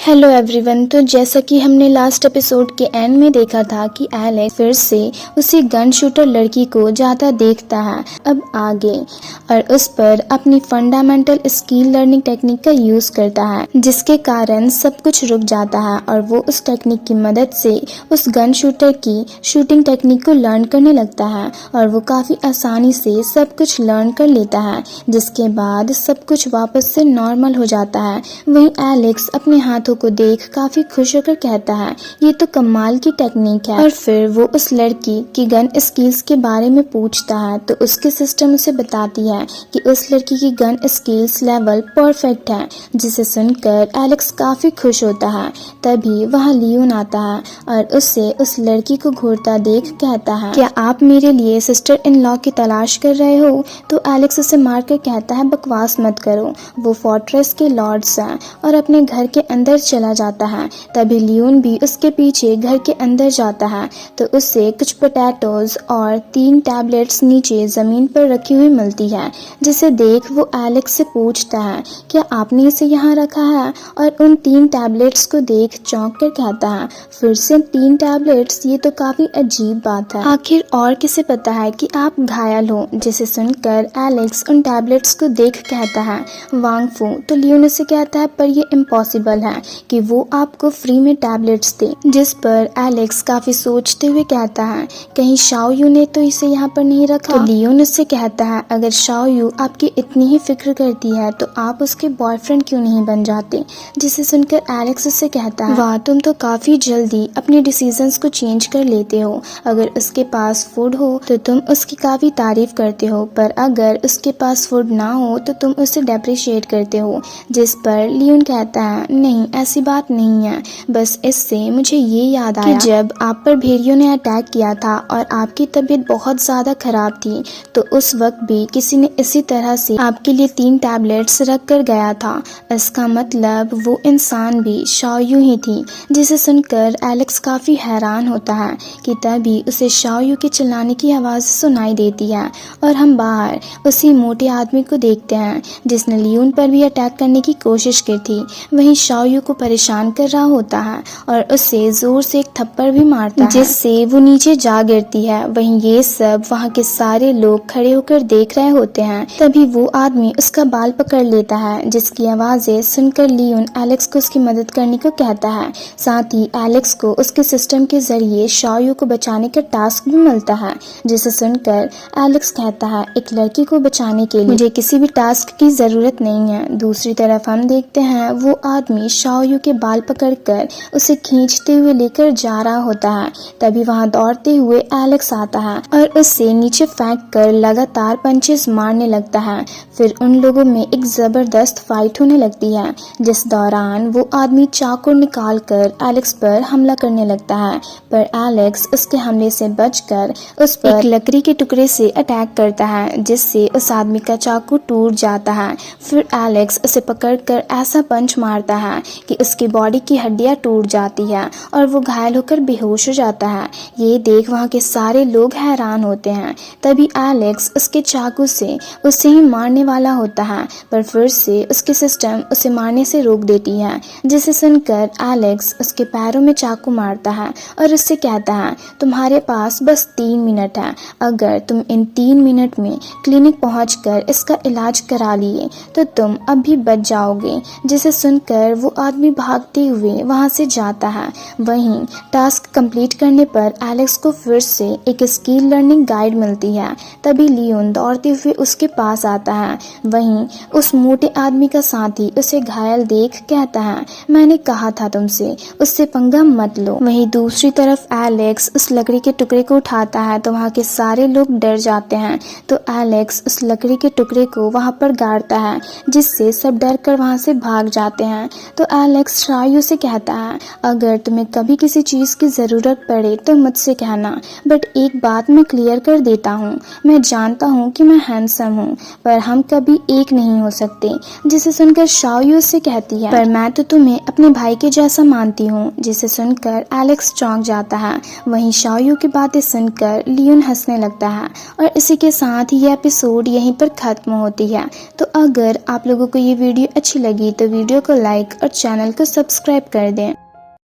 Hello everyone. तो जैसा कि हमने लास्ट एपिसोड के एंड में देखा था कि एलेक्स फिर से उसी गन शूटर लड़की को जाता देखता है अब आगे, और उस पर अपनी फंडामेंटल स्किल लर्निंग टेक्निक का यूज करता है, जिसके कारण सब कुछ रुक जाता है और वो उस टेक्निक की मदद से उस गन शूटर की शूटिंग टेक्निक को लर्न करने लगता है और वो काफी आसानी से सब कुछ लर्न कर लेता है, जिसके बाद सब कुछ वापस से नॉर्मल हो जाता है। वहीं एलेक्स अपने हाथों को देख काफी खुश होकर कहता है ये तो कमाल की टेक्निक है। और फिर वो उस लड़की की गन स्किल्स के बारे में पूछता है तो उसके सिस्टम उसे बताती है कि उस लड़की की गन स्किल्स लेवल परफेक्ट है, जिसे सुनकर एलेक्स काफी खुश होता है। तभी वहाँ लियोन आता है और उससे उस लड़की को घूरता देख कहता है क्या आप मेरे लिए सिस्टर इन लॉ की तलाश कर रहे हो? तो एलेक्स उसे मारकर कहता है बकवास मत करो, वो फोर्ट्रेस के लॉर्ड्स हैं, और अपने घर के अंदर चला जाता है। तभी लियोन भी उसके पीछे घर के अंदर जाता है तो उससे कुछ पोटैटोज और 3 टैबलेट्स नीचे जमीन पर रखी हुई मिलती है, जिसे देख वो एलेक्स से पूछता है क्या आपने इसे यहाँ रखा है? और उन 3 टैबलेट्स को देख चौंक कर कहता है फिर से 3 टैबलेट्स, ये तो काफी अजीब बात है, आखिर और किसे पता है कि आप घायल हो? जिसे सुनकर एलेक्स उन टैबलेट्स को देख कहता है वांग फू। तो लियोन उसे कहता है पर ये इम्पॉसिबल है कि वो आपको फ्री में टैबलेट्स दे, जिस पर एलेक्स काफी सोचते हुए कहता है कहीं शाओ यू ने तो इसे यहाँ पर नहीं रखा? तो लियोन उससे कहता है अगर शाओ यू आपकी इतनी ही फिक्र करती है तो आप उसके बॉयफ्रेंड क्यों नहीं बन जाते? जिसे सुनकर एलेक्स उससे कहता है वाह, तुम तो काफी जल्दी अपने डिसीजंस को चेंज कर लेते हो। अगर उसके पास फूड हो तो तुम उसकी काफी तारीफ करते हो, पर अगर उसके पास फूड ना हो तो तुम उसे डेप्रिशिएट करते हो। जिस पर लियोन कहता है नहीं, ऐसी बात नहीं है, बस इससे मुझे ये याद आया कि जब आप पर भेड़ियों ने अटैक किया था और आपकी तबीयत बहुत ज्यादा खराब थी तो उस वक्त भी किसी ने इसी तरह से आपके लिए 3 टैबलेट्स रख कर गया था। इसका मतलब वो इंसान भी शाओ यू ही थी। जिसे सुनकर एलेक्स काफी हैरान होता है कि तभी उसे शाओ यू के चिल्लाने की आवाज सुनाई देती है और हम बाहर उसी मोटे आदमी को देखते हैं जिसने लियोन पर भी अटैक करने की कोशिश की थी। वहीं शाओ यू को परेशान कर रहा होता है और उसे जोर से एक थप्पड़ भी मारता है, जिससे वो नीचे जा गिरती है। वहीं ये सब वहाँ के सारे लोग खड़े होकर देख रहे होते हैं। तभी वो आदमी उसका बाल पकड़ लेता है, जिसकी आवाजें सुनकर लियोन एलेक्स को उसकी मदद करने को कहता है। साथ ही एलेक्स को उसके सिस्टम के जरिए शाओ यू को बचाने का टास्क भी मिलता है, जिसे सुनकर एलेक्स कहता है एक लड़की को बचाने के लिए मुझे किसी भी टास्क की जरूरत नहीं है। दूसरी तरफ हम देखते हैं वो आदमी शाओ यू के बाल पकड़कर उसे खींचते हुए लेकर जा रहा होता है। तभी वहां दौड़ते हुए एलेक्स आता है और उससे नीचे फेंक कर लगातार पंचेस मारने लगता है। फिर उन लोगों में एक जबरदस्त फाइट होने लगती है, जिस दौरान वो आदमी चाकू निकाल कर एलेक्स पर हमला करने लगता है, पर एलेक्स उसके हमले से बचकर उस पर एक लकड़ी के टुकड़े से अटैक करता है, जिससे उस आदमी का चाकू टूट जाता है। फिर एलेक्स उसे पकड़कर ऐसा पंच मारता है कि उसकी बॉडी की हड्डियां टूट जाती है और वो घायल होकर बेहोश हो जाता है। ये देख वहाँ के सारे लोग हैरान होते हैं। तभी एलेक्स उसके चाकू से उसे ही मारने वाला होता है, पर फिर से उसकी सिस्टम उसे मारने से रोक देती है, जिसे सुनकर एलेक्स उसके पैरों में चाकू मारता है और उससे कहता है तुम्हारे पास बस 3 मिनट है, अगर तुम इन 3 मिनट में क्लिनिक पहुंचकर इसका इलाज करा लिए तो तुम अब भी बच जाओगे। जिसे सुनकर वो आदमी भागते हुए वहां से जाता है। वहीं टास्क कंप्लीट करने पर एलेक्स को फिर से एक स्किल लर्निंग गाइड मिलती है। तभी लियोन दौड़ते हुए उसके पास आता है। वहीं उस मोटे आदमी का साथी उसे घायल देख कहता है मैंने कहा था तुमसे उससे पंगा मत लो। वहीं दूसरी तरफ एलेक्स उस लकड़ी के टुकड़े को उठाता है तो वहाँ के सारे लोग डर जाते हैं। तो एलेक्स उस लकड़ी के टुकड़े को वहाँ पर गाड़ता है, जिससे सब डर कर वहाँ से भाग जाते हैं। तो एलेक्स शाओ यू से कहता है अगर तुम्हें कभी किसी चीज की जरूरत पड़े तो मुझसे कहना, बट एक बात मैं क्लियर कर देता हूँ, मैं जानता हूँ कि मैं हैंडसम हूँ पर हम कभी एक नहीं हो सकते। जिसे सुनकर शाओ यू से कहती है पर मैं तो तुम्हें अपने भाई के जैसा मानती हूँ। जिसे सुनकर एलेक्स चौंक जाता है। वहीं शाओ यू की बातें सुनकर लियोन हंसने लगता है और इसी के साथ ये एपिसोड यहीं पर खत्म होती है। तो अगर आप लोगों को ये वीडियो अच्छी लगी तो वीडियो को लाइक और चैनल चैनल को सब्सक्राइब कर दें।